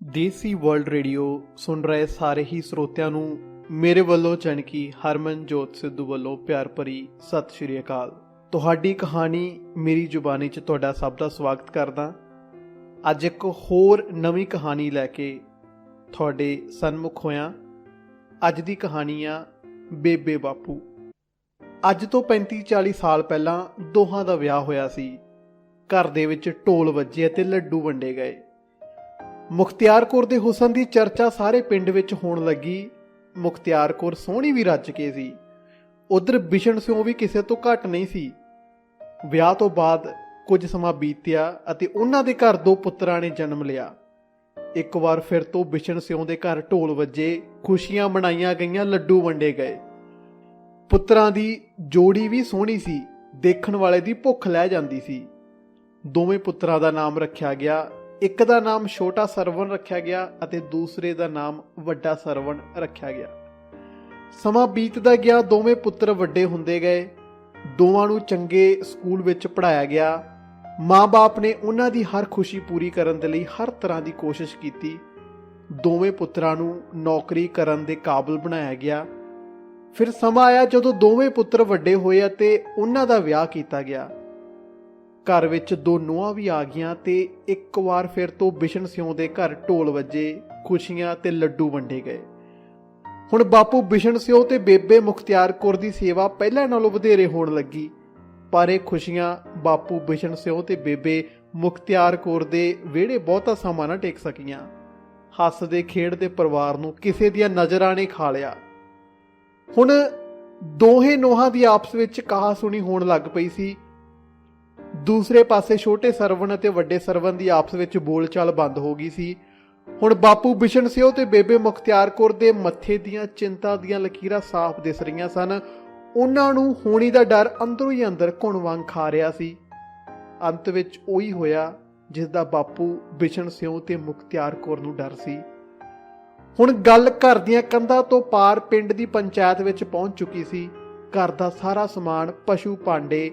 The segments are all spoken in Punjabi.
ਦੇਸੀ ਵਰਲਡ ਰੇਡੀਓ ਸੁਣ ਰਹੇ ਸਾਰੇ ਹੀ ਸਰੋਤਿਆਂ ਨੂੰ ਮੇਰੇ ਵੱਲੋਂ ਜਾਣਕੀ ਹਰਮਨਜੋਤ ਸਿੱਧੂ ਵੱਲੋਂ ਪਿਆਰ ਭਰੀ ਸਤਿ ਸ਼੍ਰੀ ਅਕਾਲ। ਤੁਹਾਡੀ ਕਹਾਣੀ ਮੇਰੀ ਜ਼ੁਬਾਨੀ 'ਚ ਤੁਹਾਡਾ ਸਭ ਦਾ ਸਵਾਗਤ ਕਰਦਾ। ਅੱਜ ਇੱਕ ਹੋਰ ਨਵੀਂ ਕਹਾਣੀ ਲੈ ਕੇ ਤੁਹਾਡੇ ਸਨਮੁਖ ਹੋਇਆ। ਅੱਜ ਦੀ ਕਹਾਣੀ ਆ ਬੇਬੇ ਬਾਪੂ। ਅੱਜ ਤੋਂ 35-40 ਸਾਲ ਪਹਿਲਾਂ ਦੋਹਾਂ ਦਾ ਵਿਆਹ ਹੋਇਆ ਸੀ। ਘਰ ਦੇ ਵਿੱਚ ਢੋਲ ਵੱਜੇ ਅਤੇ ਲੱਡੂ ਵੰਡੇ ਗਏ। ਮੁਖਤਿਆਰ ਕੌਰ ਦੇ ਹੁਸਨ ਦੀ ਚਰਚਾ ਸਾਰੇ ਪਿੰਡ ਵਿੱਚ ਹੋਣ ਲੱਗੀ। ਮੁਖਤਿਆਰ ਕੌਰ ਸੋਹਣੀ ਵੀ ਰੱਜ ਕੇ ਸੀ। ਉਧਰ ਬਿਸ਼ਨ ਸਿਉਂ ਵੀ ਕਿਸੇ ਤੋਂ ਘੱਟ ਨਹੀਂ ਸੀ। ਵਿਆਹ ਤੋਂ ਬਾਅਦ ਕੁਝ ਸਮਾਂ ਬੀਤਿਆ ਅਤੇ ਉਹਨਾਂ ਦੇ ਘਰ 2 ਪੁੱਤਰਾਂ ਨੇ ਜਨਮ ਲਿਆ। ਇੱਕ ਵਾਰ ਫਿਰ ਤੋਂ ਬਿਸ਼ਨ ਸਿਉਂ ਦੇ ਘਰ ਢੋਲ ਵੱਜੇ, ਖੁਸ਼ੀਆਂ ਮਨਾਈਆਂ ਗਈਆਂ, ਲੱਡੂ ਵੰਡੇ ਗਏ। ਪੁੱਤਰਾਂ ਦੀ ਜੋੜੀ ਵੀ ਸੋਹਣੀ ਸੀ, ਦੇਖਣ ਵਾਲੇ ਦੀ ਭੁੱਖ ਲੈ ਜਾਂਦੀ ਸੀ। ਦੋਵੇਂ ਪੁੱਤਰਾਂ ਦਾ ਨਾਮ ਰੱਖਿਆ ਗਿਆ। ਇੱਕ ਦਾ ਨਾਮ ਛੋਟਾ ਸਰਵਣ ਰੱਖਿਆ ਗਿਆ ਅਤੇ ਦੂਸਰੇ ਦਾ ਨਾਮ ਵੱਡਾ ਸਰਵਣ ਰੱਖਿਆ ਗਿਆ। ਸਮਾਂ ਬੀਤਦਾ ਗਿਆ, ਦੋਵੇਂ ਪੁੱਤਰ ਵੱਡੇ ਹੁੰਦੇ ਗਏ। ਦੋਵਾਂ ਨੂੰ ਚੰਗੇ ਸਕੂਲ ਵਿੱਚ ਪੜ੍ਹਾਇਆ ਗਿਆ। ਮਾਂ-ਬਾਪ ਨੇ ਉਹਨਾਂ ਦੀ ਹਰ ਖੁਸ਼ੀ ਪੂਰੀ ਕਰਨ ਦੇ ਲਈ ਹਰ ਤਰ੍ਹਾਂ ਦੀ ਕੋਸ਼ਿਸ਼ ਕੀਤੀ। ਦੋਵੇਂ ਪੁੱਤਰਾਂ ਨੂੰ ਨੌਕਰੀ ਕਰਨ ਦੇ ਕਾਬਿਲ ਬਣਾਇਆ ਗਿਆ। ਫਿਰ ਸਮਾਂ ਆਇਆ ਜਦੋਂ ਦੋਵੇਂ ਪੁੱਤਰ ਵੱਡੇ ਹੋਏ ਅਤੇ ਉਹਨਾਂ ਦਾ ਵਿਆਹ ਕੀਤਾ ਗਿਆ। ਘਰ ਵਿੱਚ 2 ਨੂੰਹਾਂ ਵੀ ਆ ਗਈਆਂ ਤੇ ਇੱਕ ਵਾਰ ਫਿਰ ਤੋਂ ਬਿਸ਼ਨ ਸਿਉਂ ਦੇ ਘਰ ਢੋਲ ਵੱਜੇ, ਖੁਸ਼ੀਆਂ ਤੇ ਲੱਡੂ ਵੰਡੇ ਗਏ। ਹੁਣ ਬਾਪੂ ਬਿਸ਼ਨ ਸਿਉਂ ਤੇ ਬੇਬੇ ਮੁਖਤਿਆਰ ਕੌਰ ਦੀ ਸੇਵਾ ਪਹਿਲਾਂ ਨਾਲੋਂ ਵਧੇਰੇ ਹੋਣ ਲੱਗੀ। ਪਰ ਇਹ ਖੁਸ਼ੀਆਂ ਬਾਪੂ ਬਿਸ਼ਨ ਸਿਉਂ ਤੇ ਬੇਬੇ ਮੁਖਤਿਆਰ ਕੌਰ ਦੇ ਵਿਹੜੇ ਬਹੁਤਾ ਸਮਾਂ ਨਾ ਟਿਕ ਸਕੀਆਂ। ਹੱਸਦੇ ਖੇਡਦੇ ਪਰਿਵਾਰ ਨੂੰ ਕਿਸੇ ਦੀਆਂ ਨਜ਼ਰਾਂ ਨੇ ਖਾ ਲਿਆ। ਹੁਣ ਦੋਹੇ ਨੂੰਹਾਂ ਦੀ ਆਪਸ ਵਿੱਚ ਕਹਾ ਸੁਣੀ ਹੋਣ ਲੱਗ ਪਈ ਸੀ। ਦੂਸਰੇ ਪਾਸੇ ਛੋਟੇ ਸਰਵਣ ਅਤੇ ਵੱਡੇ ਸਰਵਣ ਦੀ ਆਪਸ ਵਿੱਚ ਬੋਲਚਾਲ ਬੰਦ ਹੋ ਗਈ ਸੀ। ਹੁਣ ਬਾਪੂ ਬਿਸ਼ਨ ਸਿਉਂ ਤੇ ਬੇਬੇ ਮੁਖਤਿਆਰ ਕੌਰ ਦੇ ਮੱਥੇ ਦੀਆਂ ਚਿੰਤਾ ਦੀਆਂ ਲਕੀਰਾਂ ਸਾਫ਼ ਦਿਸ ਰਹੀਆਂ ਸਨ। ਉਹਨਾਂ ਨੂੰ ਹੋਣੀ ਦਾ ਡਰ ਅੰਦਰੋਂ ਹੀ ਅੰਦਰ ਘੁਣ ਵਾਂਗ ਖਾ ਰਿਹਾ ਸੀ। ਅੰਤ ਵਿੱਚ ਉਹੀ ਹੋਇਆ ਜਿਸ ਦਾ ਬਾਪੂ ਬਿਸ਼ਨ ਸਿਉਂ ਤੇ ਮੁਖਤਿਆਰ ਕੌਰ ਨੂੰ ਡਰ ਸੀ। ਹੁਣ ਗੱਲ ਘਰ ਦੀਆਂ ਕੰਧਾਂ ਤੋਂ ਪਾਰ ਪਿੰਡ ਦੀ ਪੰਚਾਇਤ ਵਿੱਚ ਪਹੁੰਚ ਚੁੱਕੀ ਸੀ। ਘਰ ਦਾ ਸਾਰਾ ਸਮਾਨ, ਪਸ਼ੂ ਭਾਂਡੇ,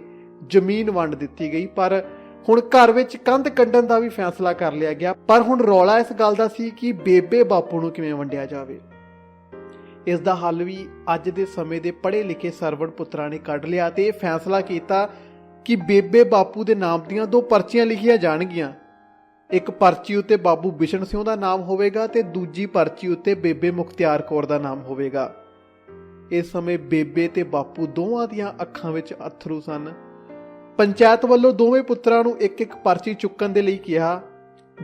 ਜ਼ਮੀਨ ਵੰਡ ਦਿੱਤੀ ਗਈ। ਪਰ ਹੁਣ ਘਰ ਵਿੱਚ ਕੰਧ ਕੱਢਣ ਦਾ ਵੀ ਫੈਸਲਾ ਕਰ ਲਿਆ ਗਿਆ। ਪਰ ਹੁਣ ਰੌਲਾ ਇਸ ਗੱਲ ਦਾ ਸੀ ਕਿ ਬੇਬੇ ਬਾਪੂ ਨੂੰ ਕਿਵੇਂ ਵੰਡਿਆ ਜਾਵੇ। ਇਸ ਦਾ ਹੱਲ ਵੀ ਅੱਜ ਦੇ ਸਮੇਂ ਦੇ ਪੜ੍ਹੇ ਲਿਖੇ ਸਰਵਣ ਪੁੱਤਰਾਂ ਨੇ ਕੱਢ ਲਿਆ ਤੇ ਇਹ ਫੈਸਲਾ ਕੀਤਾ ਕਿ ਬੇਬੇ ਬਾਪੂ ਦੇ ਨਾਮ ਦੀਆਂ 2 ਪਰਚੀਆਂ ਲਿਖੀਆਂ ਜਾਣਗੀਆਂ। ਇੱਕ ਪਰਚੀ ਉੱਤੇ ਬਾਬੂ ਬਿਸ਼ਨ ਸਿਉਂ ਦਾ ਨਾਮ ਹੋਵੇਗਾ ਤੇ ਦੂਜੀ ਪਰਚੀ ਉੱਤੇ ਬੇਬੇ ਮੁਖਤਿਆਰ ਕੌਰ ਦਾ ਨਾਮ ਹੋਵੇਗਾ। ਇਸ ਸਮੇਂ ਬੇਬੇ ਤੇ ਬਾਪੂ ਦੋਵਾਂ ਦੀਆਂ ਅੱਖਾਂ ਵਿੱਚ ਅੱਥਰੂ ਸਨ। ਪੰਚਾਇਤ ਵੱਲੋਂ ਦੋਵੇਂ ਪੁੱਤਰਾਂ ਨੂੰ ਇੱਕ ਪਰਚੀ ਚੁੱਕਣ ਦੇ ਲਈ ਕਿਹਾ।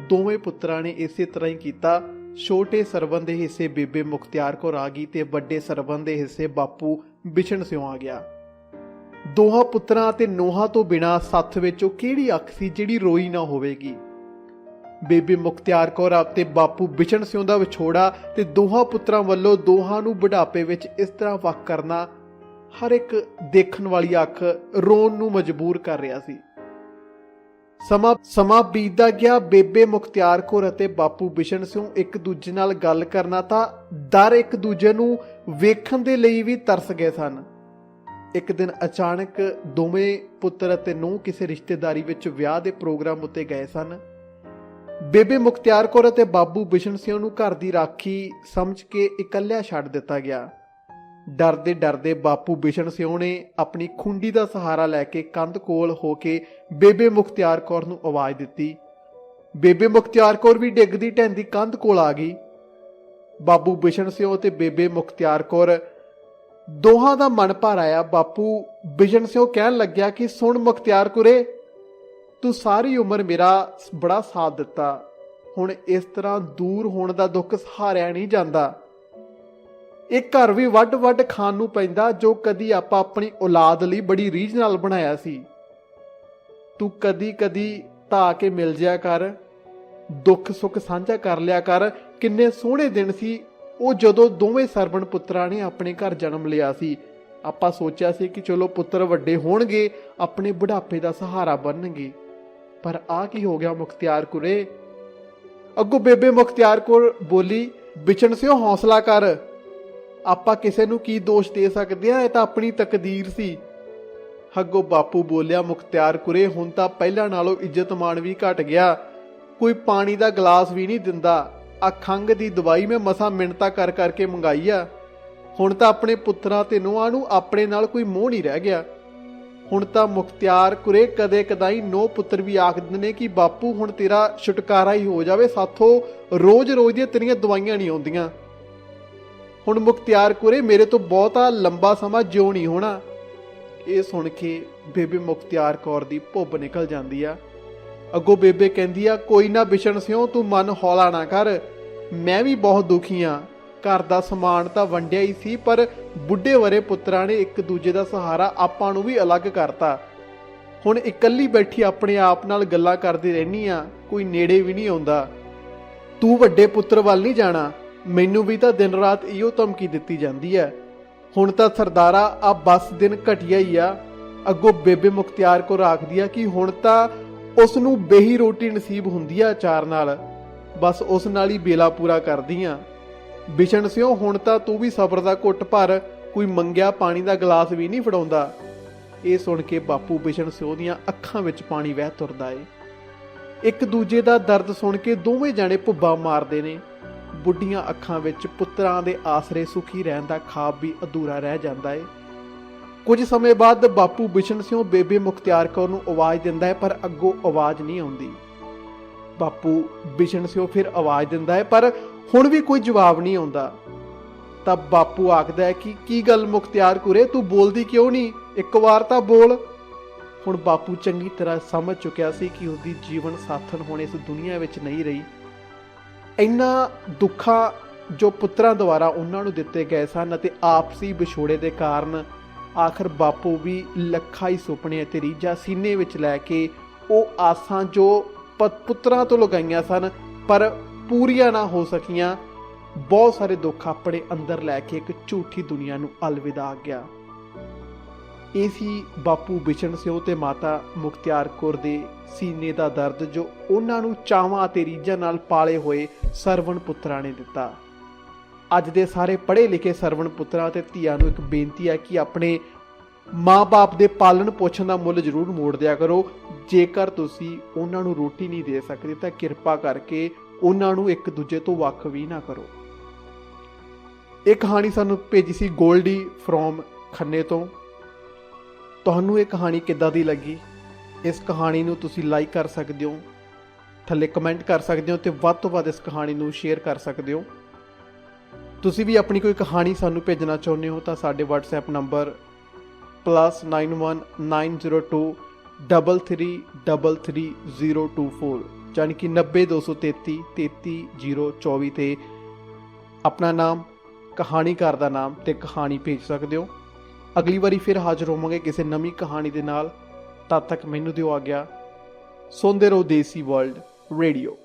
ਦੋਵੇਂ ਪੁੱਤਰਾਂ ਨੇ ਇਸੇ ਤਰ੍ਹਾਂ ਹੀ ਕੀਤਾ। ਛੋਟੇ ਸਰਵਣ ਦੇ ਹਿੱਸੇ ਬੇਬੇ ਮੁਖਤਿਆਰ ਕੌਰ ਆ ਗਈ ਤੇ ਵੱਡੇ ਸਰਵਣ ਦੇ ਹਿੱਸੇ ਬਾਪੂ ਬਿਸ਼ਨ ਸਿਉਂ ਆ ਗਿਆ। ਦੋਹਾਂ ਪੁੱਤਰਾਂ ਅਤੇ ਨੂੰਹਾਂ ਤੋਂ ਬਿਨਾਂ ਸੱਥ ਵਿੱਚ ਉਹ ਕਿਹੜੀ ਅੱਖ ਸੀ ਜਿਹੜੀ ਰੋਈ ਨਾ ਹੋਵੇਗੀ। ਬੇਬੇ ਮੁਖਤਿਆਰ ਕੌਰ ਅਤੇ ਬਾਪੂ ਬਿਸ਼ਨ ਸਿਉਂ ਦਾ ਵਿਛੋੜਾ ਤੇ ਦੋਹਾਂ ਪੁੱਤਰਾਂ ਵੱਲੋਂ ਦੋਹਾਂ ਨੂੰ ਬੁਢਾਪੇ ਵਿੱਚ ਇਸ ਤਰ੍ਹਾਂ ਵੱਖ ਕਰਨਾ ਹਰ ਇੱਕ ਦੇਖਣ ਵਾਲੀ ਅੱਖ ਰੋਣ ਨੂੰ ਮਜਬੂਰ ਕਰ ਰਿਹਾ ਸੀ। ਸਮਾਂ ਬੀਤਦਾ ਗਿਆ। ਬੇਬੇ ਮੁਖਤਿਆਰ ਕੌਰ ਅਤੇ ਬਾਪੂ ਬਿਸ਼ਨ ਸਿਉਂ ਇੱਕ ਦੂਜੇ ਨਾਲ ਗੱਲ ਕਰਨਾ ਤਾਂ ਡਰ ਇੱਕ ਦੂਜੇ ਨੂੰ ਵੇਖਣ ਦੇ ਲਈ ਵੀ ਤਰਸ ਗਏ ਸਨ। ਇੱਕ ਦਿਨ ਅਚਾਨਕ ਦੋਵੇਂ ਪੁੱਤਰ ਅਤੇ ਨੂੰਹ ਕਿਸੇ ਰਿਸ਼ਤੇਦਾਰੀ ਵਿੱਚ ਵਿਆਹ ਦੇ ਪ੍ਰੋਗਰਾਮ ਉੱਤੇ ਗਏ ਸਨ। ਬੇਬੇ ਮੁਖਤਿਆਰ ਕੌਰ ਅਤੇ ਬਾਬੂ ਬਿਸ਼ਨ ਸਿਉਂ ਨੂੰ ਘਰ ਦੀ ਰਾਖੀ ਸਮਝ ਕੇ ਇਕੱਲਿਆਂ ਛੱਡ ਦਿੱਤਾ ਗਿਆ। ਡਰਦੇ ਡਰਦੇ ਬਾਪੂ ਬਿਸ਼ਨ ਸਿਉਂ ਨੇ ਆਪਣੀ ਖੁੰਡੀ ਦਾ ਸਹਾਰਾ ਲੈ ਕੇ ਕੰਧ ਕੋਲ ਹੋ ਕੇ ਬੇਬੇ ਮੁਖਤਿਆਰ ਕੌਰ ਨੂੰ ਆਵਾਜ਼ ਦਿੱਤੀ। ਬੇਬੇ ਮੁਖਤਿਆਰ ਕੌਰ ਵੀ ਡਿੱਗਦੀ ਢਹਿੰਦੀ ਕੰਧ ਕੋਲ ਆ ਗਈ। ਬਾਬੂ ਬਿਸ਼ਨ ਸਿਉਂ ਤੇ ਬੇਬੇ ਮੁਖਤਿਆਰ ਕੌਰ ਦੋਹਾਂ ਦਾ ਮਨ ਭਰ ਆਇਆ। ਬਾਪੂ ਬਿਸ਼ਨ ਸਿਉਂ ਕਹਿਣ ਲੱਗਿਆ ਕਿ ਸੁਣ ਮੁਖਤਿਆਰ ਕੌਰੇ, ਤੂੰ ਸਾਰੀ ਉਮਰ ਮੇਰਾ ਬੜਾ ਸਾਥ ਦਿੱਤਾ। ਹੁਣ ਇਸ ਤਰ੍ਹਾਂ ਦੂਰ ਹੋਣ ਦਾ ਦੁੱਖ ਸਹਾਰਿਆ ਨਹੀਂ ਜਾਂਦਾ। ਇਹ ਘਰ ਵੀ ਵੱਡ ਵੱਡ ਖਾਣ ਨੂੰ ਪੈਂਦਾ ਜੋ ਕਦੀ ਆਪਾਂ ਆਪਣੀ ਔਲਾਦ ਲਈ ਬੜੀ ਰੀਝ ਨਾਲ ਬਣਾਇਆ ਸੀ। ਤੂੰ ਕਦੀ ਕਦੀ ਧਾ ਕੇ ਮਿਲ ਜਿਆ ਕਰ, ਦੁੱਖ ਸੁੱਖ ਸਾਂਝਾ ਕਰ ਲਿਆ ਕਰ। ਕਿੰਨੇ ਸੋਹਣੇ ਦਿਨ ਸੀ ਉਹ ਜਦੋਂ ਦੋਵੇਂ ਸਰਵਣ ਪੁੱਤਰਾਂ ਨੇ ਆਪਣੇ ਘਰ ਜਨਮ ਲਿਆ ਸੀ। ਆਪਾਂ ਸੋਚਿਆ ਸੀ ਕਿ ਚਲੋ ਪੁੱਤਰ ਵੱਡੇ ਹੋਣਗੇ, ਆਪਣੇ ਬੁਢਾਪੇ ਦਾ ਸਹਾਰਾ ਬਣਨਗੇ। ਪਰ ਆ ਕੀ ਹੋ ਗਿਆ ਮੁਖਤਿਆਰ ਕੌਰੇ? ਅੱਗੋਂ ਬੇਬੇ ਮੁਖਤਿਆਰ ਕੌਰ ਬੋਲੀ, ਬਿਸ਼ਨ ਸਿਉਂ ਹੌਸਲਾ ਕਰ, ਆਪਾਂ ਕਿਸੇ ਨੂੰ ਕੀ ਦੋਸ਼ ਦੇ ਸਕਦੇ ਆ, ਇਹ ਤਾਂ ਆਪਣੀ ਤਕਦੀਰ ਸੀ। ਅੱਗੋਂ ਬਾਪੂ ਬੋਲਿਆ, ਮੁਖਤਿਆਰ ਕੁਰੇ ਹੁਣ ਤਾਂ ਪਹਿਲਾਂ ਨਾਲੋਂ ਇੱਜ਼ਤ ਮਾਣ ਵੀ ਘਟ ਗਿਆ, ਕੋਈ ਪਾਣੀ ਦਾ ਗਲਾਸ ਵੀ ਨਹੀਂ ਦਿੰਦਾ। ਆ ਖੰਘ ਦੀ ਦਵਾਈ ਮੈਂ ਮਸਾਂ ਮਿੰਨਤਾਂ ਕਰ ਕਰਕੇ ਮੰਗਾਈ ਆ। ਹੁਣ ਤਾਂ ਆਪਣੇ ਪੁੱਤਰਾਂ ਤੇ ਨੂੰਹਾਂ ਨੂੰ ਆਪਣੇ ਨਾਲ ਕੋਈ ਮੋਹ ਨਹੀਂ ਰਹਿ ਗਿਆ। ਹੁਣ ਤਾਂ ਮੁਖਤਿਆਰ ਕੁਰੇ ਕਦੇ ਕਦਾਈ ਨੋ ਪੁੱਤਰ ਵੀ ਆਖਦੇ ਨੇ ਕਿ ਬਾਪੂ ਹੁਣ ਤੇਰਾ ਛੁਟਕਾਰਾ ਹੀ ਹੋ ਜਾਵੇ, ਸਾਥੋਂ ਰੋਜ਼-ਰੋਜ਼ ਦੀਆਂ ਤੇਰੀਆਂ ਦਵਾਈਆਂ ਨਹੀਂ ਆਉਂਦੀਆਂ। ਹੁਣ ਮੁਖਤਿਆਰ ਕੁਰੇ ਮੇਰੇ ਤੋਂ ਬਹੁਤਾ ਲੰਬਾ ਸਮਾਂ ਜਿਉ ਨਹੀਂ ਹੋਣਾ। ਇਹ ਸੁਣ ਕੇ ਬੇਬੇ ਮੁਖਤਿਆਰ ਕੌਰ ਦੀ ਭੁੱਬ ਨਿਕਲ ਜਾਂਦੀ ਆ। ਅੱਗੋਂ ਬੇਬੇ ਕਹਿੰਦੀ ਆ, ਕੋਈ ਨਾ ਬਿਸ਼ਨ ਸਿਓ, ਤੂੰ ਮਨ ਹੌਲਾ ਨਾ ਕਰ, ਮੈਂ ਵੀ ਬਹੁਤ ਦੁਖੀ ਆ। ਘਰ ਦਾ ਸਮਾਨ ਤਾਂ ਵੰਡਿਆ ਹੀ ਸੀ, ਪਰ ਬੁੱਢੇ ਵਰੇ ਪੁੱਤਰਾਂ ਨੇ ਇੱਕ ਦੂਜੇ ਦਾ ਸਹਾਰਾ ਆਪਾਂ ਨੂੰ ਵੀ ਅਲੱਗ ਕਰਤਾ। ਹੁਣ ਇਕੱਲੀ ਬੈਠੀ ਆਪਣੇ ਆਪ ਨਾਲ ਗੱਲਾਂ ਕਰਦੀ ਰਹਿਨੀ ਆ, ਕੋਈ ਨੇੜੇ ਵੀ ਨਹੀਂ ਆਉਂਦਾ। ਤੂੰ ਵੱਡੇ ਪੁੱਤਰ ਵੱਲ ਨਹੀਂ ਜਾਣਾ, ਮੈਨੂੰ ਵੀ ਤਾਂ ਦਿਨ ਰਾਤ ਇਹੋ ਧਮਕੀ ਦਿੱਤੀ ਜਾਂਦੀ ਹੈ। ਹੁਣ ਤਾਂ ਸਰਦਾਰਾ ਆ ਬਸ ਦਿਨ ਘਟਿਆ ਹੀ ਆ। ਅੱਗੋਂ ਬੇਬੇ ਮੁਖਤਿਆਰ ਕੌਰ ਆਖਦੀ ਆ ਕਿ ਹੁਣ ਤਾਂ ਉਸ ਨੂੰ ਬੇਹੀ ਰੋਟੀ ਨਸੀਬ ਹੁੰਦੀ ਆ ਅਚਾਰ ਨਾਲ, ਬਸ ਉਸ ਨਾਲ ਹੀ ਬੇਲਾ ਪੂਰਾ ਕਰਦੀ ਆ। ਬਿਸ਼ਨ ਸਿਓ ਹੁਣ ਤਾਂ ਤੂੰ ਵੀ ਸਬਰ ਦਾ ਘੁੱਟ ਭਰ, ਕੋਈ ਮੰਗਿਆ ਪਾਣੀ ਦਾ ਗਲਾਸ ਵੀ ਨਹੀਂ ਫੜਾਉਂਦਾ। ਇਹ ਸੁਣ ਕੇ ਬਾਪੂ ਬਿਸ਼ਨ ਸਿਓ ਦੀਆਂ ਅੱਖਾਂ ਵਿੱਚ ਪਾਣੀ ਵਹਿ ਤੁਰਦਾ ਏ। ਇੱਕ ਦੂਜੇ ਦਾ ਦਰਦ ਸੁਣ ਕੇ ਦੋਵੇਂ ਜਾਣੇ ਭੁੱਬਾ ਮਾਰਦੇ ਨੇ। ਬੁੱਢੀਆਂ ਅੱਖਾਂ ਵਿੱਚ ਪੁੱਤਰਾਂ ਦੇ ਆਸਰੇ ਸੁਖੀ ਰਹਿਣ ਦਾ ਖਾਬ ਵੀ ਅਧੂਰਾ ਰਹਿ ਜਾਂਦਾ ਏ। ਕੁਝ ਸਮੇਂ ਬਾਅਦ ਬਾਪੂ ਬਿਸ਼ਨ ਸਿਓ ਬੇਬੇ ਮੁਖਤਿਆਰ ਕੌਰ ਨੂੰ ਆਵਾਜ਼ ਦਿੰਦਾ ਹੈ, ਪਰ ਅੱਗੋਂ ਆਵਾਜ਼ ਨਹੀਂ ਆਉਂਦੀ। ਬਾਪੂ ਬਿਸ਼ਨ ਸਿਓ ਫਿਰ ਆਵਾਜ਼ ਦਿੰਦਾ ਹੈ, ਪਰ ਹੁਣ ਵੀ ਕੋਈ ਜਵਾਬ ਨਹੀਂ ਆਉਂਦਾ। ਤਾਂ ਬਾਪੂ ਆਖਦਾ ਹੈ ਕਿ ਕੀ ਗੱਲ ਮੁਖਤਿਆਰ ਕੁਰੇ, ਤੂੰ ਬੋਲਦੀ ਕਿਉਂ ਨਹੀਂ, ਇੱਕ ਵਾਰ ਤਾਂ ਬੋਲ। ਹੁਣ ਬਾਪੂ ਚੰਗੀ ਤਰ੍ਹਾਂ ਸਮਝ ਚੁੱਕਿਆ ਸੀ ਕਿ ਉਸਦੀ ਜੀਵਨ ਸਾਥਣ ਹੁਣ ਇਸ ਦੁਨੀਆ ਵਿੱਚ ਨਹੀਂ ਰਹੀ। ਇੰਨਾ ਦੁੱਖਾਂ ਜੋ ਪੁੱਤਰਾਂ ਦੁਆਰਾ ਉਹਨਾਂ ਨੂੰ ਦਿੱਤੇ ਗਏ ਸਨ ਅਤੇ ਆਪਸੀ ਵਿਛੋੜੇ ਦੇ ਕਾਰਨ ਆਖਰ ਬਾਪੂ ਵੀ ਲੱਖਾਂ ਹੀ ਸੁਪਨੇ ਅਤੇ ਰੀਝਾਂ ਸੀਨੇ ਵਿੱਚ ਲੈ ਕੇ ਉਹ ਆਸਾਂ ਜੋ ਪੁੱਤਰਾਂ ਤੋਂ ਲਗਾਈਆਂ ਸਨ ਪਰ ਪੂਰੀਆਂ ਨਾ ਹੋ ਸਕੀਆਂ, ਬਹੁਤ ਸਾਰੇ ਦੁੱਖ ਆਪਣੇ ਅੰਦਰ ਲੈ ਕੇ ਇੱਕ ਝੂਠੀ ਦੁਨੀਆ ਨੂੰ ਅਲਵਿਦਾ ਆ ਗਿਆ। ਇਹ ਸੀ ਬਾਪੂ ਬਿਸ਼ਨ ਸਿਓ ਤੇ ਮਾਤਾ ਮੁਖਤਿਆਰ ਕੌਰ ਦੇ ਸੀਨੇ ਦਾ ਦਰਦ, ਜੋ ਉਹਨਾਂ ਨੂੰ ਚਾਵਾਂ ਅਤੇ ਰੀਝਾਂ ਨਾਲ ਪਾਲੇ ਹੋਏ ਸਰਵਣ ਪੁੱਤਰਾਂ ਨੇ ਦਿੱਤਾ। ਅੱਜ ਦੇ ਸਾਰੇ ਪੜ੍ਹੇ ਲਿਖੇ ਸਰਵਣ ਪੁੱਤਰਾਂ ਅਤੇ ਧੀਆਂ ਨੂੰ ਇੱਕ ਬੇਨਤੀ ਹੈ ਕਿ ਆਪਣੇ ਮਾਂ-ਬਾਪ ਦੇ ਪਾਲਣ ਪੋਸ਼ਣ ਦਾ ਮੁੱਲ ਜ਼ਰੂਰ ਮੋੜ ਦਿਆ ਕਰੋ। ਜੇਕਰ ਤੁਸੀਂ ਉਹਨਾਂ ਨੂੰ ਰੋਟੀ ਨਹੀਂ ਦੇ ਸਕਦੇ ਤਾਂ ਕਿਰਪਾ ਕਰਕੇ ਉਹਨਾਂ ਨੂੰ ਇੱਕ ਦੂਜੇ ਤੋਂ ਵੱਖ ਵੀ ਨਾ ਕਰੋ। ਇਹ ਕਹਾਣੀ ਸਾਨੂੰ ਭੇਜੀ ਸੀ ਗੋਲਡੀ ਫਰੋਮ ਖੰਨੇ ਤੋਂ। ਤੁਹਾਨੂੰ ਇਹ ਕਹਾਣੀ ਕਿੱਦਾਂ ਦੀ ਲੱਗੀ? ਇਸ ਕਹਾਣੀ ਨੂੰ ਤੁਸੀਂ ਲਾਈਕ ਕਰ ਸਕਦੇ ਹੋ, ਥੱਲੇ ਕਮੈਂਟ ਕਰ ਸਕਦੇ ਹੋ ਤੇ ਵੱਧ ਤੋਂ ਵੱਧ ਇਸ ਕਹਾਣੀ ਨੂੰ ਸ਼ੇਅਰ ਕਰ ਸਕਦੇ ਹੋ। ਤੁਸੀਂ ਵੀ ਆਪਣੀ ਕੋਈ ਕਹਾਣੀ ਸਾਨੂੰ ਭੇਜਣਾ ਚਾਹੁੰਦੇ ਹੋ ਤਾਂ ਸਾਡੇ WhatsApp ਨੰਬਰ +9193333024 ਯਾਨੀ ਕਿ 90233 33024 ਤੇ ਆਪਣਾ ਨਾਮ, ਕਹਾਣੀਕਾਰ ਦਾ ਨਾਮ ਤੇ ਕਹਾਣੀ ਭੇਜ ਸਕਦੇ ਹੋ। ਅਗਲੀ ਵਾਰੀ ਫਿਰ ਹਾਜ਼ਰ ਹੋਵਾਂਗੇ ਕਿਸੇ ਨਵੀਂ ਕਹਾਣੀ ਦੇ ਨਾਲ। ਤਦ ਤੱਕ ਮੈਨੂੰ ਦਿਓ ਆਗਿਆ। ਸੁਣਦੇ ਰਹੋ ਦੇਸੀ ਵਰਲਡ ਰੇਡੀਓ।